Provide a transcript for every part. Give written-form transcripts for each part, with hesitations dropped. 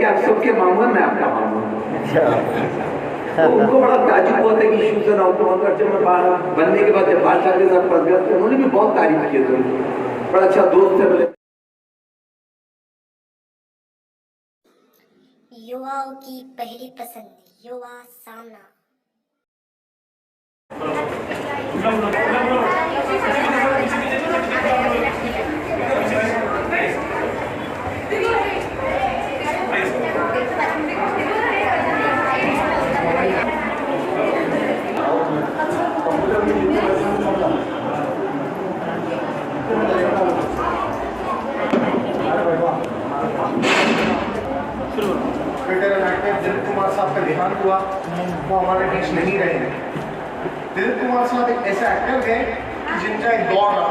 कि आप सबके मामू हैं, मैं आपका मामू हूँ। तो उनको बड़ा ताजुब हुआ था कि शिवसेना हुकूमत जब मैं बनने के बाद जब बादशाह के साथ पढ़ गया तो उन्होंने भी बहुत तारीफ की थे, बड़ा अच्छा दोस्त है बोले। युवाओं की पहली पसंद, युवा सामना। दिलीप कुमार साहब का देहांत हुआ, वो हमारे बीच नहीं रहे हैं। दिलीप कुमार साहब एक ऐसे एक्टर थे कि जिनका एक दौर रहा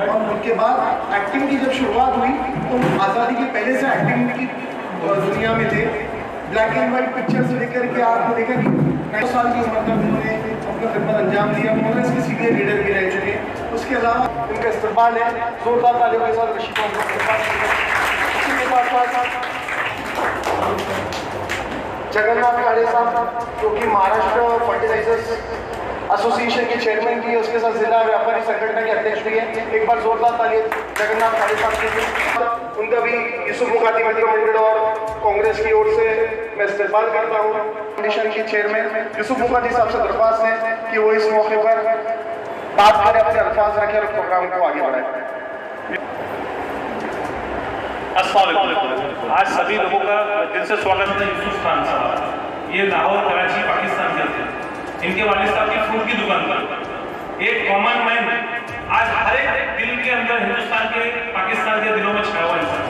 और उनके बाद एक्टिंग की जब शुरुआत हुई तो आज़ादी के पहले से एक्टिंग की दुनिया में थे। ब्लैक एंड वाइट पिक्चर से लेकर के आपने देखा कि 9 साल की उम्र तक उन्होंने अपना खिदमत अंजाम दिया। कांग्रेस के सीनियर लीडर भी रह चुके हैं। उसके अलावा उनका इस्तेमाल है जोरदार तालियों के साथ जगन्नाथ काळे साहब जो कि महाराष्ट्र फर्टिलाइजर्स एसोसिएशन के चेयरमैन भी है, उसके साथ जिला व्यापारी संगठन के अध्यक्ष भी है। एक बार जोरदार ताली जगन्नाथ काळे साहब के लिए। उनका भी यूसुफ मुकाती मित्र मंडल और कांग्रेस की ओर से मैं इस्तेमाल करता हूँ। फाउंडेशन के चेयरमैन यूसुफ मुकाती साहब से दरख्वास्त है कि वो इस मौके पर बात करें, अपने अल्फाज रखें और प्रोग्राम को आगे बढ़ाएं। आज सभी लोगों का दिल से स्वागत है। यूसुफ खान साहब ये लाहौर कराची पाकिस्तान के थे। इनके वालिद साहब की फूड की दुकान पर एक कॉमन मैन आज हर एक दिल के अंदर हिंदुस्तान के पाकिस्तान के दिलों में छाया हुआ इंसान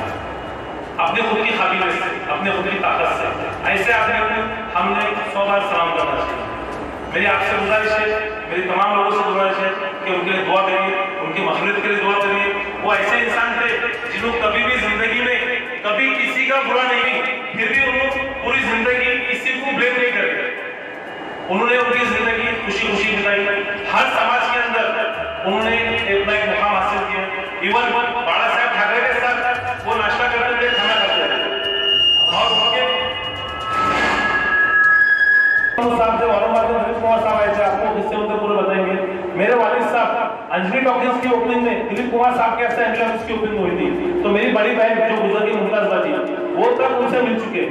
अपने खुद की काबिलियत से, अपने खुद की ताकत से। ऐसे आदमी हमने 100 बार सलाम करना चाहिए। मेरी आपसे गुजारिश है, मेरी तमाम लोगों से गुजारिश है कि उनके लिए दुआ करिए, उनकी मग़फ़िरत के लिए दुआ करिए। वो ऐसे इंसान थे जिन्होंने कभी भी जिंदगी में कभी किसी का बुरा नहीं, फिर भी उन्होंने पूरी जिंदगी किसी को ब्लेम नहीं करे। उन्होंने उनकी जिंदगी खुशी खुशी बिताई। हर समाज के अंदर उन्होंने अपना एक मुकाम हासिल किया। इवन बाला साहब ठाकरे के साथ वो नाश्ता करते थे, खाना खाते थे। और उनके साहब से औरंगाबाद में दिलीप कुमार साहब आए थे, आपको किससे उनसे पूरे बताएंगे। मेरे वालिद साहब अंजलि टॉकीज की ओपनिंग में दिलीप कुमार साहब के अंजलि टॉकीज की ओपनिंग हुई थी, तो मेरी बड़ी बहन जो गुजर गई मुमताज बाजी, वो तक उनसे मिल चुके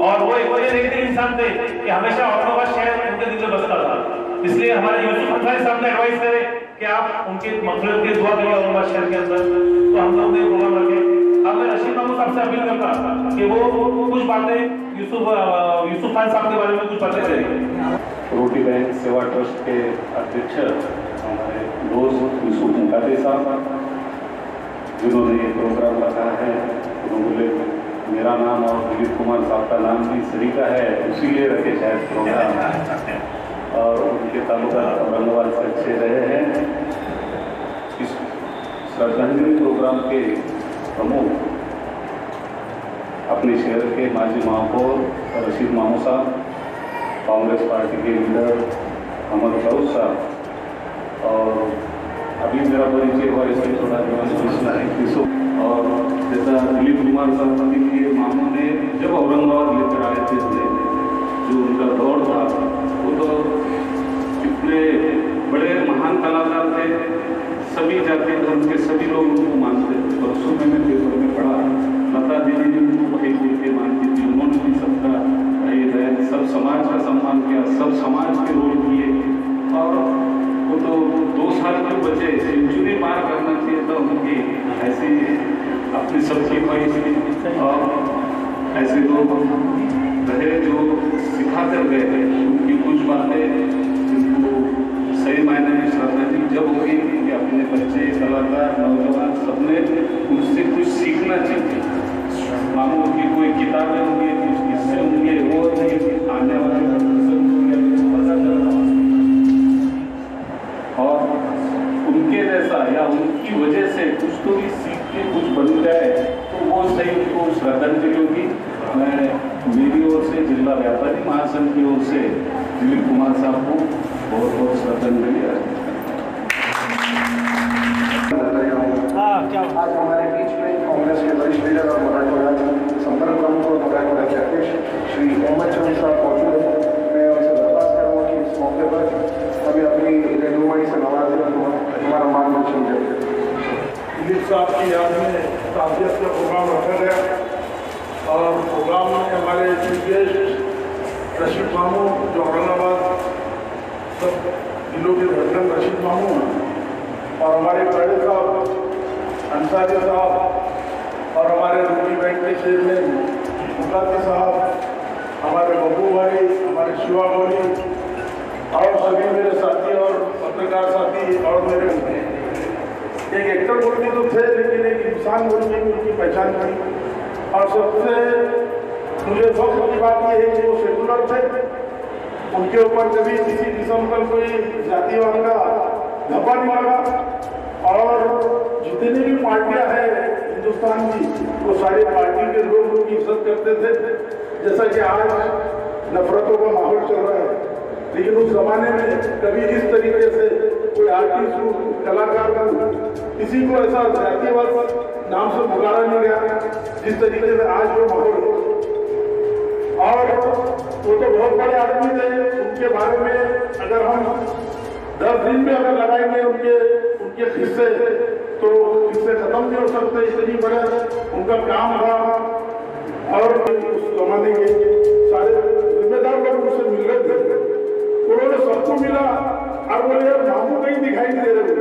और वो एक इंसान थे कि हमेशा औरंगाबाद शहर उनके दिल में बसता था। इसलिए हमारे यूसुफ अंसारी साहब ने एडवाइस करे कि आप उनके मग़फ़िरत के दुआ करिए औरंगाबाद शहर के अंदर। तो हम लोग ने प्रोग्राम रखे। अब मैं रशीद मामू साहब से अपील करता कि वो कुछ बातें यूसुफ खान साहब के बारे में कुछ बातें करें। रोटी बैंक सेवा ट्रस्ट के अध्यक्ष हमारे दोस्त यूसुफ मुकाती साहब, जिन्होंने ये प्रोग्राम रखा है, उन्होंने मेरा नाम और दिलीप कुमार साहब का नाम भी सही का है, इसीलिए रखे शायद प्रोग्राम। और उनके ताल्लुकात औरंगाबाद से अच्छे रहे हैं। इस श्रद्धांजलि प्रोग्राम के प्रमुख अपने शहर के माजी महापौर रशीद मामू साहब, कांग्रेस पार्टी के लीडर अहमद दाऊद साहब, और अभी मेरा परिचय हुआ इसलिए थोड़ा और जैसा दिलीप कुमार साहब के मामू ने जब औरंगाबाद लेकर आए थे, जो उनका दौर था वो तो इतने बड़े महान कलाकार थे, सभी जाति धर्म के सभी लोग उनको मानते थे। परसों मैंने पेपर में पढ़ा, लता दीदी ने उनको वही बोल के मानती थी। उन्होंने भी सबका सब समाज का सम्मान किया, सब समाज के रोल किए। और वो तो 2 साल के बच्चे सेंचुरी पार करना चाहिए था उनकी, ऐसी अपनी सबकी ख्वाहिश। और ऐसे लोग रहे जो सिखा कर गए थे, उनकी कुछ बातें जिनको सही मायने में श्रद्धांजलि जब होगी कि अपने बच्चे, कलाकार, नौजवान सबने उनसे कुछ सीखना चाहिए। मामू की कोई किताबें होंगी, कुछ किस्से होंगे, वो आने वाले और उनके जैसा या उनकी वजह से कुछ तो भी सीख के कुछ बन जाए तो वो सही उनको श्रद्धांजलि होगी। मैं मेरी ओर से, जिला व्यापारी महासंघ की ओर से दिलीप कुमार साहब को बहुत बहुत श्रद्धांजलि अर्पित आज हमारे बीच में कांग्रेस के वरिष्ठ लीडर और मराठवाड़ा संपर्क प्रमुख और मराठवाड़ा हैसियत का प्रोग्राम रखा गया और प्रोग्राम में हमारे चीफ गेस्ट रशीद मामू जो औरंगाबाद सब जिलों के धड़कन रशीद मामू हैं और हमारे खड़े साहब अंसारी साहब और हमारे रुपी बैंक के चेयरमैन मुकाती साहब, हमारे बब्बू भाई, हमारे शिवा भाई और सभी मेरे साथी और पत्रकार साथी और मेरे एक एक्टर बोल के तो थे लेकिन एक इंसान बोल के उनकी पहचान की। और सबसे मुझे फख्र की बात यह है कि वो सेकुलर थे, उनके ऊपर कभी किसी किस्म का कोई जातिवाद का धब्बा नहीं लगा और जितनी भी पार्टियां हैं हिंदुस्तान की वो सारी पार्टी के लोग उनकी इज्जत करते थे। जैसा कि आज नफरतों का माहौल चल रहा है, लेकिन उस जमाने में कभी इस तरीके से कोई आर्टिस्ट हो, कलाकार हो, किसी को ऐसा जातिवाद नाम से पुकारा नहीं गया जिस तरीके से आज वो माहौल हो। और वो तो बहुत बड़े आदमी थे, उनके बारे में अगर हम 10 दिन में अगर लगाएंगे उनके किस्से तो किस्से खत्म नहीं हो सकते, इतनी बड़े उनका काम था। और उस जमाने के सारे जिम्मेदार लोग उनसे मिल रहे थे, उन्होंने सबको मिला और बोले यार मामू कहीं दिखाई नहीं दे रहे,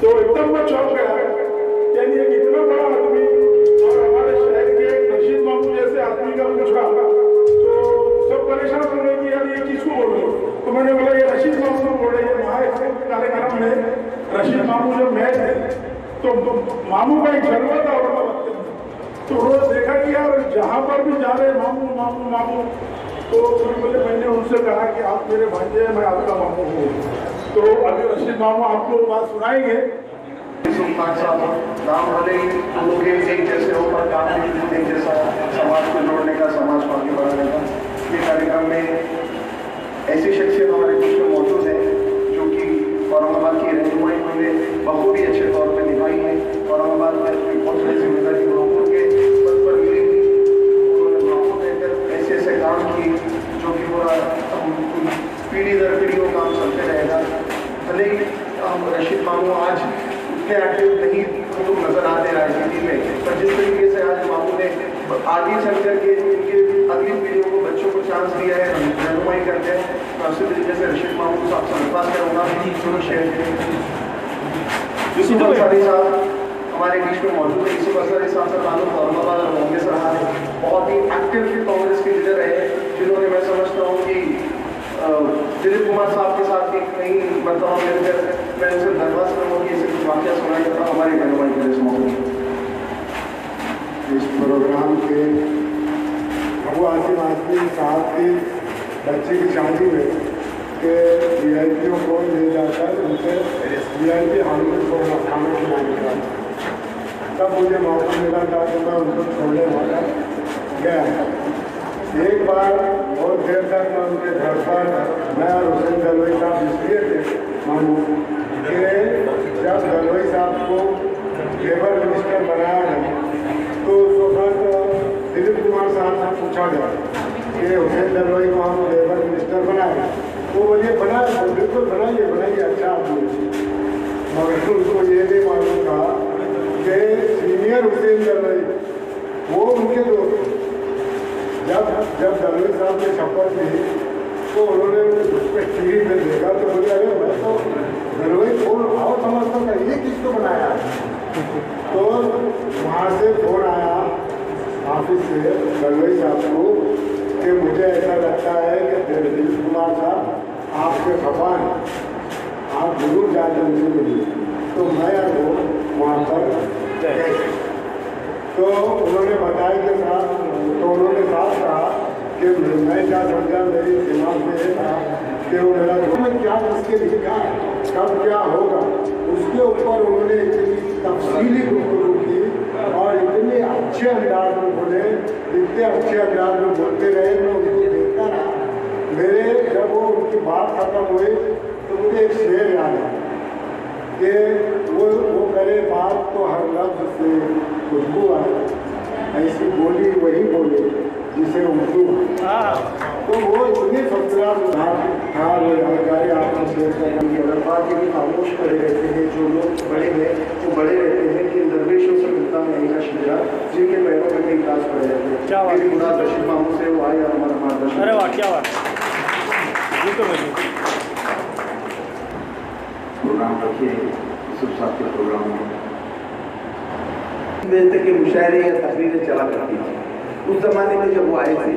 तो एकदम मैं चौंक गया। यानी एक इतना बड़ा आदमी और हमारे शहर के रशीद मामू जैसे आदमी का पूछा तो सब परेशान हो गए कि यार ये किसको बोल रहे हो। तो मैंने बोला ये रशीद मामू को बोल रहे हैं। महाराष्ट्र कार्यक्रम में रशीद मामू जब मैं थे तो मामू का एक जलवा था और तो उन्होंने देखा कि यार जहाँ पर भी जा रहे मामू मामू मामू, तो फिर बोले मैंने उनसे कहा कि आप मेरे भांजे हैं, मैं आपका मामू हूँ। तो अभी रशीद मामू आपको बात सुनाएंगे। सुल्तान साहब नाम भले ही हम लोग एक जैसे हो पर काम भी एक जैसा, समाज को जोड़ने का, समाज को आगे बढ़ाने का। ये कार्यक्रम में ऐसी शख्सियत हमारे बीच में मौजूद है जो कि औरंगाबाद की रहनुमाई उन्होंने बखूबी अच्छे तौर पर निभाई है। औरंगाबाद में अपनी बहुत बड़ी जिम्मेदारी महापुर के पद पर मिली थी, उन्होंने महापुर रहकर ऐसे ऐसे काम किए जो कि पूरा पीढ़ी दर पीढ़ी वो काम चलते रहेगा। भले ही हम रशीद मामू आज उतने एक्टिव नहीं तो नजर आते राजनीति में, पर जिस तरीके से आज मामू ने आगे चल करके उनके अगली पीढ़ियों को, बच्चों को चांस दिया है, रहनुमाई करते हैं, तो उसी तरीके से रशीद मामू साहब से विश्वास करूँगा। यूसुफ अंसारी साहब हमारे बीच में मौजूद है। यूसुफ अंसारी साहब का ताल्लुक औरंगाबाद और कांग्रेस रहा है, बहुत ही एक्टिव कांग्रेस के लीडर रहे, जिन्होंने मैं समझता हूँ कि दिलीप कुमार साहब के साथ एक नई बर्ताव मिलकर मैं उनसे धन्यवाद करूँगा कि इसे कुछ वाक्य सुनाई देता हूँ हमारी रहनुमाई के इस मौके। इस प्रोग्राम के अबू आसिम आजमी साहब की बच्चे की शादी में के वीआईपीओ को ले जाकर उनसे वीआईपी हाल में खाना खिलाने का, तब मुझे मौका मिला था कि मैं उनको छोड़ने वाला गया। एक बार बहुत देर तक मैं उनके घर पर, मैं और हुसैन दलवाई साहब इसलिए थे मामू कि जब दलवाई साहब को लेबर मिनिस्टर बनाया गया तो उस वक्त दिलीप कुमार साहब से पूछा गया कि हुसैन दलवाई को हम लेबर मिनिस्टर बनाए, वो बोलिए बनाए, बिल्कुल बनाइए अच्छा आदमी। मगर उनको ये नहीं मालूम था कि सीनियर हुसैन दलवाई वो उनके दोस्त। जब दलवाई साहब ने शपथ ली तो उन्होंने उस पर टीवी पे देखा तो बोले अरे मैं तो दलवाई फोन आओ समझता था ये किसको बनाया। तो वहाँ से फोन आया ऑफिस से दलवाई साहब को कि मुझे ऐसा लगता है कि दिलीप कुमार साहब आपके खफा हैं, आप जरूर जाकर उनसे मिलिए। तो मैं वो वहाँ पर गए तो उन्होंने बताया कि साहब, तो उन्होंने साफ कहा कि मैं क्या समझा, मेरी दिमाग में ये था कि वो मेरा में क्या इसके लिखा कब क्या होगा, उसके ऊपर उन्होंने इतनी तफसीली गुफ्तगू की और इतने अच्छे अंदाज में बोले, इतने अच्छे अंदाज में बोलते रहे। मैं उनको देखता रहा। मेरे जब वो उनकी बात खत्म हुई तो मुझे एक शेर याद है कि वो करे बात तो हर लफ्ज़ से खुशबू आए, ऐसी बोली वही बोले जिसे उर्दू तो वो इतने फर्स्ट हाँ वो जानकारी आपको शेयर करनी है। अगर बात ये भी खामोश पड़े रहते हैं जो लोग बड़े हैं, वो बड़े रहते हैं कि दरवेशों से मिलता नहीं का शिजा, जिनके पैरों में कई काज पड़े रहते हैं। क्या मेरी मुराद रशीद मामू से वो आए और हमारा मार्गदर्शन। अरे वाह, क्या बात। प्रोग्राम रखिए यूसुफ साहब के प्रोग्राम में बजे तक के मुशायरे या तकरीरें चला करती थी। उस जमाने में जब वो आए थे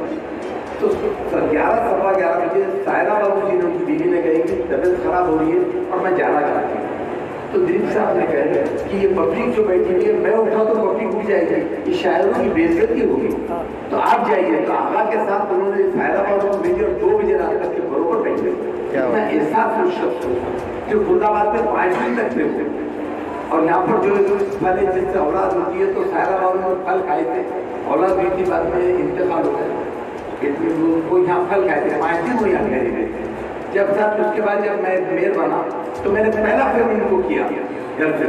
तो 11:15 बजे सायरा बाबू जी ने उनकी बीवी ने कही कि तबीयत खराब हो रही है और मैं जाना चाहती हूँ। तो दिलीप साहब ने कहा कि ये पब्लिक जो बैठी हुई है, मैं उठा तो पब्लिक उठ जाएगी, ये शायरों की बेइज्जती होगी, तो आप जाइए। तो आगा के साथ उन्होंने सायरा बाबू को भेजे और 2 बजे रात तक के बरोबर बैठे। मैं ऐसा शख्स जो खुदाबाद में 5 दिन तक थे और यहाँ पर जो फल जिससे औलाद होती है, तो सायरा बाबू ने फल खाए थे, औलाद हुई थी, बाद में इंतकाल हो गया। वो यहाँ फल खाए थे, 5 दिन वो यहाँ ठहरे हुए। जब साहब उसके बाद जब मैं मेयर बना तो मैंने पहला फिल्म उनको किया घर से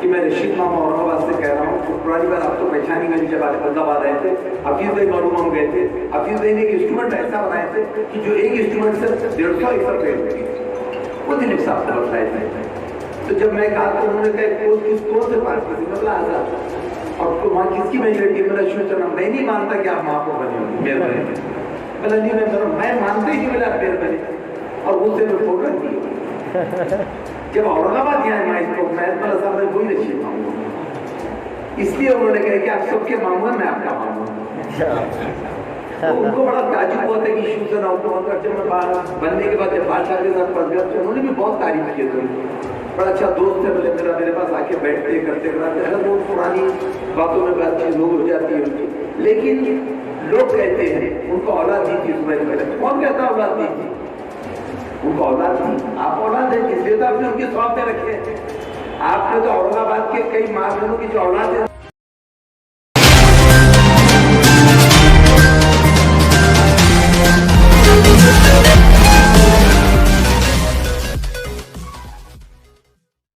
कि मैं रशीद मामा औरंगाबाद से कह रहा हूँ। तो पुरानी बार आप तो पहचानी गई, जब औरंगाबाद आए थे हफीज भाई मालूम हम गए थे। हफीज भाई ने एक इंस्ट्रूमेंट ऐसा बनाए थे कि जो एक इंस्ट्रूमेंट से 150 एकड़ पेड़ लगी, वो दिलीप साहब को बताए थे। तो जब मैं कहा तो उन्होंने कहा कौन से पार्टी से, मतलब आजाद। और तो वहाँ किसकी मेजोरिटी, मेरा शिवसेना। मैं नहीं मानता कि आप महापौर बने होंगे, मेयर बने। बोला नहीं मैं मानते ही मेरा मेयर बने, और उससे मैं फोटो दी। जब औरंगाबाद यहाँ मैं साहब ने वही रशीद मामू, इसलिए उन्होंने कहा कि आप सबके मामू हैं, मैं आपका मामू हूँ। तो उनको बड़ा ताजुब हुआ था कि शिवसेना हुकूमत जब मैं बनने के बाद जब बादशाह के साथ फंस गया तो उन्होंने भी बहुत तारीफ की थी। बड़ा अच्छा दोस्त है, बोले मेरे पास आके बैठते करते कराते, अगर वो पुरानी बातों में बातचीत लोग हो जाती है उनकी। लेकिन लोग कहते हैं उनको औलाद दी थी उसमें पहले। कौन कहता औलाद दी थी? उनको औलाद थी। आप औलाद है, इसलिए तो आपने उनके सौंप में रखे। आपने तो औरंगाबाद के कई माँ बहनों की जो औलाद है